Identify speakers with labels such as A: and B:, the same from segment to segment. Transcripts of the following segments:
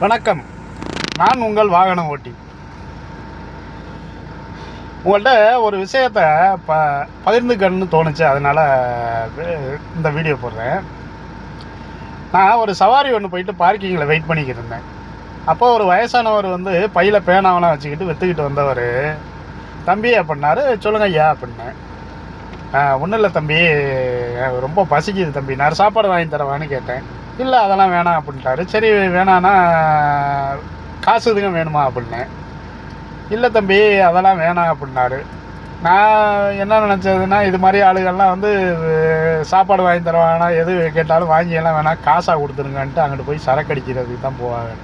A: வணக்கம். நான் உங்கள் வாகன ஓட்டி. உங்கள்கிட்ட ஒரு விஷயத்தை பகிர்ந்துக்கணும்னு தோணுச்சு, அதனால் இந்த வீடியோ போடுறேன். நான் ஒரு சவாரி ஒன்று போயிட்டு பார்க்கிங்கில் வெயிட் பண்ணிக்கிட்டு இருந்தேன். அப்போது ஒரு வயசானவர் பையில் பேனாவெல்லாம் வச்சுக்கிட்டு விற்றுக்கிட்டு வந்தவர், தம்பி அப்படின்னாரு. சொல்லுங்க ஐயா அப்படின்னேன். ஒன்றும் இல்லை தம்பி, ரொம்ப பசிக்குது தம்பி, நான் சாப்பாடு வாங்கி தரவான்னு கேட்டேன். இல்லை அதெல்லாம் வேணாம் அப்படின்ட்டாரு. சரி வேணான்னா காசு எதுவும் வேணுமா அப்படின்னேன். இல்லை தம்பி அதெல்லாம் வேணாம் அப்படின்னாரு. நான் என்ன நினச்சதுன்னா, இது மாதிரி ஆளுகள்லாம் சாப்பாடு வாங்கி தருவாங்கன்னா எது கேட்டாலும் வாங்கியெல்லாம் வேணாம், காசாக கொடுத்துருங்கன்ட்டு அங்கிட்டு போய் சரக்கு அடிக்கிறதுக்கு தான் போவாங்க.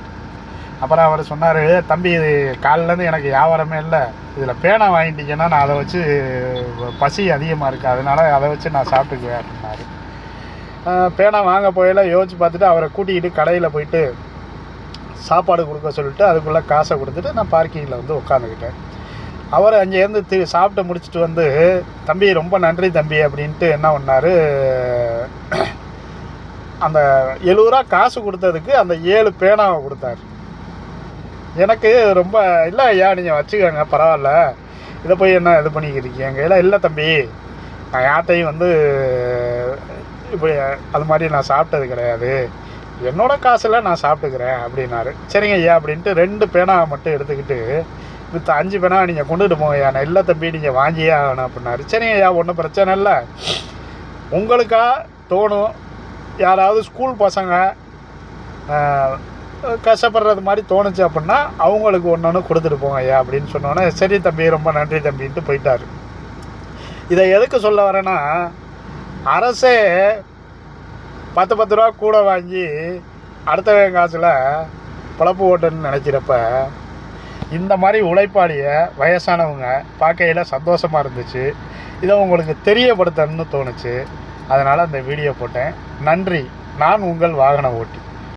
A: அப்புறம் அவர் சொன்னார், தம்பி இது காலிலேருந்து எனக்கு வியாபாரமே இல்லை, இதில் பேனா வாங்கிட்டீங்கன்னா நான் அதை வச்சு பசி அதிகமாக இருக்குது, அதனால் அதை வச்சு நான் சாப்பிட்டுக்குவேன் அப்படின்னாரு. பேனா வாங்க போயில யோசிச்சு பார்த்துட்டு அவரை கூட்டிக்கிட்டு கடையில் போயிட்டு சாப்பாடு கொடுக்க சொல்லிட்டு அதுக்குள்ளே காசை கொடுத்துட்டு நான் பார்க்கிங்கில் உட்காந்துக்கிட்டேன். அவர் அங்கேருந்து சாப்பிட்டு முடிச்சுட்டு தம்பி ரொம்ப நன்றி தம்பி அப்படின்ட்டு என்ன பண்ணார், அந்த 70 ரூபா காசு கொடுத்ததுக்கு அந்த 7 பேனாவை கொடுத்தாரு. எனக்கு ரொம்ப, இல்லை ஐயா நீங்கள் வச்சுக்கோங்க பரவாயில்ல, இதை போய் என்ன இது பண்ணிக்கிறீங்க. இல்லை தம்பி நான் யார்ட்டையும் இப்படி அது மாதிரி நான் சாப்பிட்டது கிடையாது, என்னோடய காசில் நான் சாப்பிட்டுக்கிறேன் அப்படின்னாரு. சரிங்க ஐயா அப்படின்ட்டு 2 பேனாவை மட்டும் எடுத்துக்கிட்டு விற்ற 5 பேனாவை நீங்கள் கொண்டுட்டு போங்க ஐயா. நான் இல்லை தம்பி நீங்கள் வாங்கியே ஆகணும் அப்படின்னாரு. சரிங்க ஐயா ஒன்றும் பிரச்சனை இல்லை, உங்களுக்கா தோணும் யாராவது ஸ்கூல் பசங்க கஷ்டப்படுறது மாதிரி தோணுச்சு அப்படின்னா அவங்களுக்கு ஒன்று கொடுத்துட்டு போங்க ஐயா அப்படின்னு சொன்னோன்னே, சரி தம்பி ரொம்ப நன்றி தம்பின்ட்டு போயிட்டார். இதை எதுக்கு சொல்ல வரேன்னா, அரசே 10 ரூபா கூட வாங்கி அடுத்தவன் காசில் பொழப்பு ஓட்டுன்னு நினைக்கிறப்ப இந்த மாதிரி உழைப்பாளியை வயசானவங்க பார்க்கையில் சந்தோஷமாக இருந்துச்சு. இதை உங்களுக்கு தெரியப்படுத்தணும்னு தோணுச்சு, அதனால் அந்த வீடியோ போட்டேன். நன்றி. நான் உங்கள் வாகன ஓட்டி.